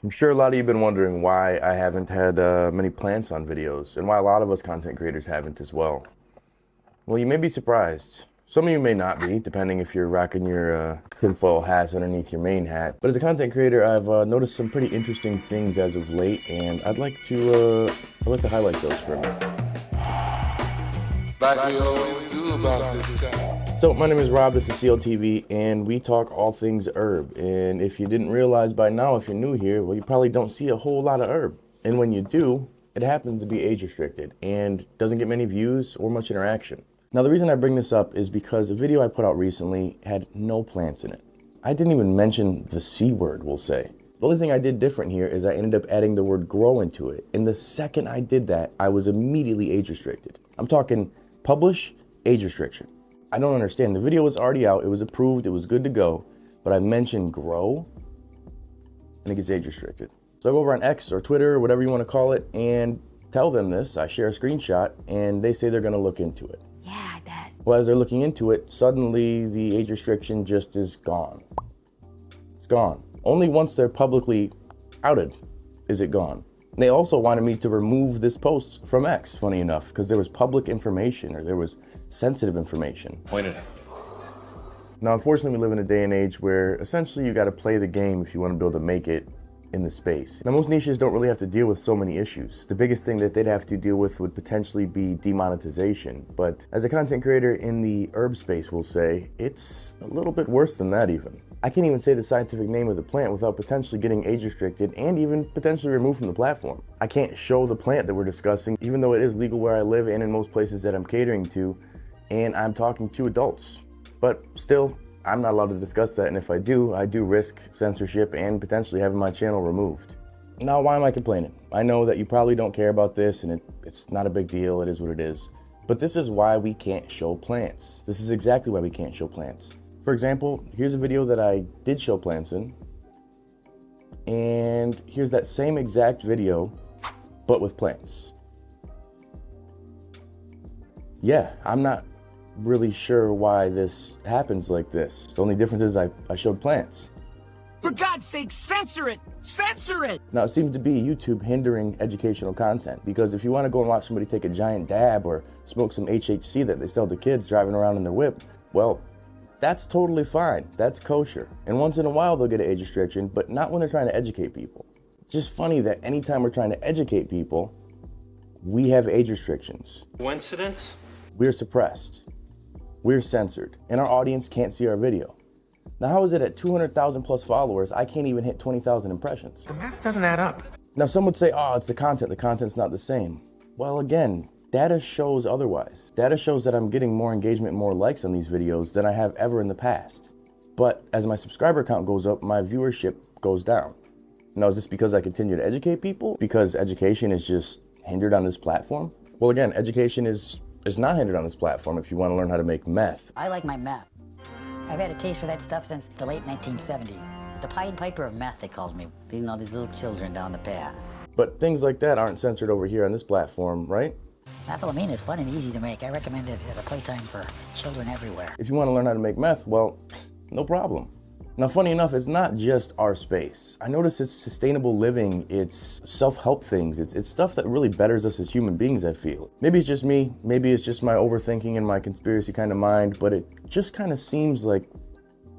I'm sure a lot of you have been wondering why I haven't had many plants on videos, and why a lot of us content creators haven't as well. Well, you may be surprised. Some of you may not be, depending if you're rocking your tinfoil hats underneath your main hat. But as a content creator, I've noticed some pretty interesting things as of late, and I'd like to highlight those for a minute. Like we always do about this time. So, my name is Rob, this is CLtv, and we talk all things herb. And if you didn't realize by now, if you're new here, well, you probably don't see a whole lot of herb. And when you do, it happens to be age restricted and doesn't get many views or much interaction. Now, the reason I bring this up is because a video I put out recently had no plants in it. I didn't even mention the C word, we'll say. The only thing I did different here is I ended up adding the word grow into it. And the second I did that, I was immediately age restricted. I'm talking publish, age restriction. I don't understand. The video was already out. It was approved. It was good to go. But I mentioned grow and it gets age restricted. So I go over on X or Twitter or whatever you want to call it and tell them this. I share a screenshot and they say they're going to look into it. Yeah, I bet. Well, as they're looking into it, suddenly the age restriction just is gone. It's gone. Only once they're publicly outed is it gone. They also wanted me to remove this post from X, funny enough, because there was public information or there was sensitive information. Pointed out. Now, unfortunately, we live in a day and age where essentially you got to play the game if you want to be able to make it in the space. Now, most niches don't really have to deal with so many issues. The biggest thing that they'd have to deal with would potentially be demonetization. But as a content creator in the herb space, we'll say, it's a little bit worse than that even. I can't even say the scientific name of the plant without potentially getting age restricted and even potentially removed from the platform. I can't show the plant that we're discussing, even though it is legal where I live and in most places that I'm catering to, and I'm talking to adults. But still, I'm not allowed to discuss that, and if I do risk censorship and potentially having my channel removed. Now, why am I complaining? I know that you probably don't care about this, and it's not a big deal, it is what it is. But this is why we can't show plants. This is exactly why we can't show plants. For example, here's a video that I did show plants in, and here's that same exact video, but with plants. Yeah, I'm not really sure why this happens like this. The only difference is I showed plants. For God's sake, censor it! Censor it! Now, it seems to be YouTube hindering educational content, because if you want to go and watch somebody take a giant dab or smoke some HHC that they sell to kids driving around in their whip, well, that's totally fine. That's kosher. And once in a while they'll get an age restriction, but not when they're trying to educate people. It's just funny that anytime we're trying to educate people, we have age restrictions. Coincidence? We're suppressed. We're censored. And our audience can't see our video. Now, how is it at 200,000 plus followers, I can't even hit 20,000 impressions? The math doesn't add up. Now, some would say, oh, it's the content. The content's not the same. Well, again, data shows otherwise. Data shows that I'm getting more engagement, more likes on these videos than I have ever in the past. But as my subscriber count goes up, my viewership goes down. Now, is this because I continue to educate people? Because education is just hindered on this platform? Well, again, education is not hindered on this platform if you want to learn how to make meth. I like my meth. I've had a taste for that stuff since the late 1970s. The Pied Piper of meth, they called me, leading all these little children down the path. But things like that aren't censored over here on this platform, right? Methylamine is fun and easy to make. I recommend it as a playtime for children everywhere. If you want to learn how to make meth, well, no problem. Now, funny enough, it's not just our space. I notice it's sustainable living, it's self-help things, it's stuff that really betters us as human beings, I feel. Maybe it's just me, maybe it's just my overthinking and my conspiracy kind of mind, but it just kind of seems like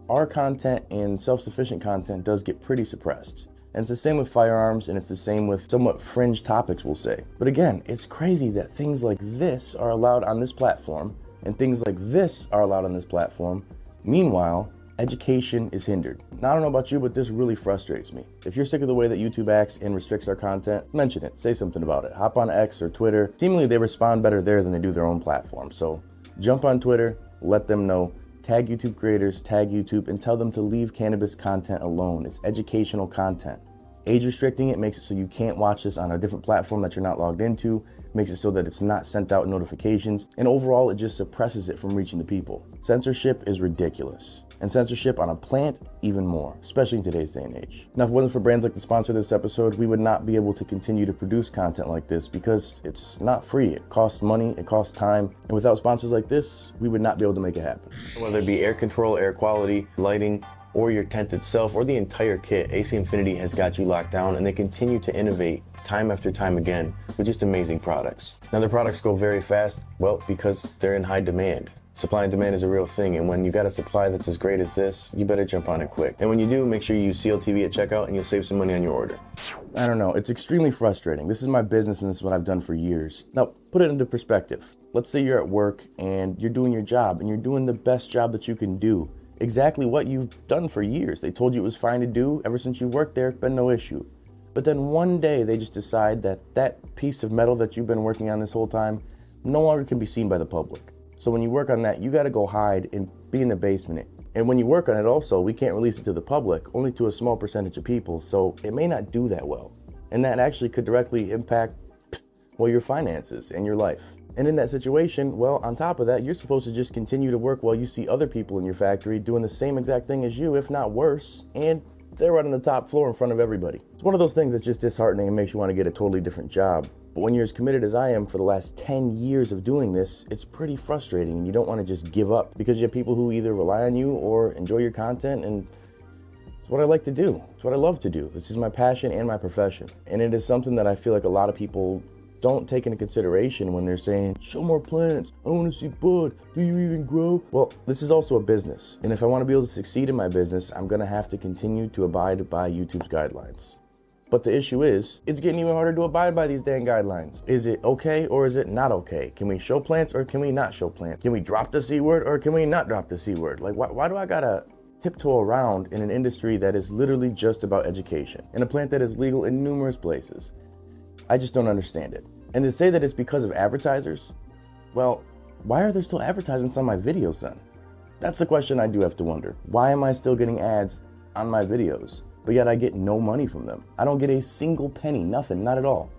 our content and self-sufficient content does get pretty suppressed. And it's the same with firearms, and it's the same with somewhat fringe topics, we'll say. But again, it's crazy that things like this are allowed on this platform, and things like this are allowed on this platform. Meanwhile, education is hindered. Now, I don't know about you, but this really frustrates me. If you're sick of the way that YouTube acts and restricts our content, mention it, say something about it. Hop on X or Twitter. Seemingly they respond better there than they do their own platform. So jump on Twitter, let them know, tag YouTube creators, tag YouTube, and tell them to leave cannabis content alone. It's educational content. Age restricting it makes it so you can't watch this on a different platform that you're not logged into, makes it so that it's not sent out notifications, and overall it just suppresses it from reaching the people. Censorship is ridiculous. And censorship on a plant, even more, especially in today's day and age. Now, if it wasn't for brands like the sponsor of this episode, we would not be able to continue to produce content like this because it's not free. It costs money, it costs time, and without sponsors like this, we would not be able to make it happen. Whether it be air control, air quality, lighting, or your tent itself, or the entire kit, AC Infinity has got you locked down, and they continue to innovate time after time again with just amazing products. Now, their products go very fast, well, because they're in high demand. Supply and demand is a real thing, and when you got a supply that's as great as this, you better jump on it quick. And when you do, make sure you use CLtv at checkout and you'll save some money on your order. I don't know, it's extremely frustrating. This is my business and this is what I've done for years. Now, put it into perspective. Let's say you're at work and you're doing your job and you're doing the best job that you can do. Exactly what you've done for years. They told you it was fine to do ever since you worked there, been no issue. But then one day they just decide that that piece of metal that you've been working on this whole time no longer can be seen by the public. So when you work on that, you got to go hide and be in the basement. And when you work on it also, we can't release it to the public, only to a small percentage of people. So it may not do that well. And that actually could directly impact, well, your finances and your life. And in that situation, well, on top of that, you're supposed to just continue to work while you see other people in your factory doing the same exact thing as you, if not worse. And they're right on the top floor in front of everybody. It's one of those things that's just disheartening and makes you want to get a totally different job. But when you're as committed as I am for the last 10 years of doing this, it's pretty frustrating and you don't want to just give up because you have people who either rely on you or enjoy your content, and it's what I like to do. It's what I love to do. This is my passion and my profession. And it is something that I feel like a lot of people don't take into consideration when they're saying, show more plants, I want to see bud, do you even grow? Well, this is also a business. And if I want to be able to succeed in my business, I'm going to have to continue to abide by YouTube's guidelines. But the issue is, it's getting even harder to abide by these dang guidelines. Is it okay or is it not okay? Can we show plants or can we not show plants? Can we drop the C word or can we not drop the C word? Like, why do I gotta tiptoe around in an industry that is literally just about education, in a plant that is legal in numerous places? I just don't understand it. And to say that it's because of advertisers, well, why are there still advertisements on my videos then? That's the question I do have to wonder. Why am I still getting ads on my videos? But yet I get no money from them. I don't get a single penny, nothing, not at all.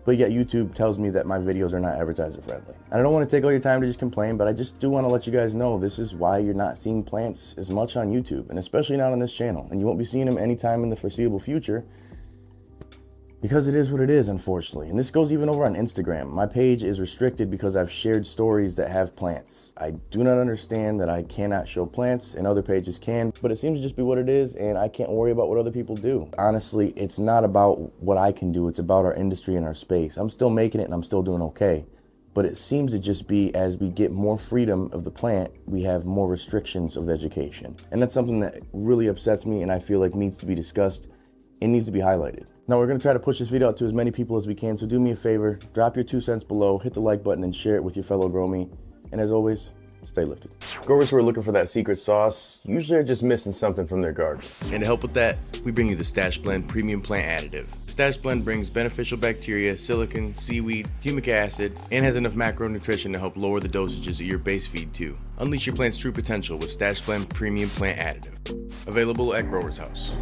But yet YouTube tells me that my videos are not advertiser friendly. And I don't want to take all your time to just complain, but I just do want to let you guys know this is why you're not seeing plants as much on YouTube, and especially not on this channel. And you won't be seeing them anytime in the foreseeable future, because it is what it is, unfortunately. And this goes even over on Instagram. My page is restricted because I've shared stories that have plants. I do not understand that I cannot show plants and other pages can, but it seems to just be what it is, and I can't worry about what other people do. Honestly, it's not about what I can do, it's about our industry and our space. I'm still making it and I'm still doing okay. But it seems to just be, as we get more freedom of the plant, we have more restrictions of the education. And that's something that really upsets me and I feel like needs to be discussed and needs to be highlighted. Now we're going to try to push this video out to as many people as we can, so do me a favor, drop your 2 cents below, hit the like button, and share it with your fellow Gromy. And as always, stay lifted. Growers who are looking for that secret sauce usually are just missing something from their garden. And to help with that, we bring you the Stash Blend Premium Plant Additive. Stash Blend brings beneficial bacteria, silicon, seaweed, humic acid, and has enough macronutrition to help lower the dosages of your base feed too. Unleash your plant's true potential with Stash Blend Premium Plant Additive. Available at Growers House.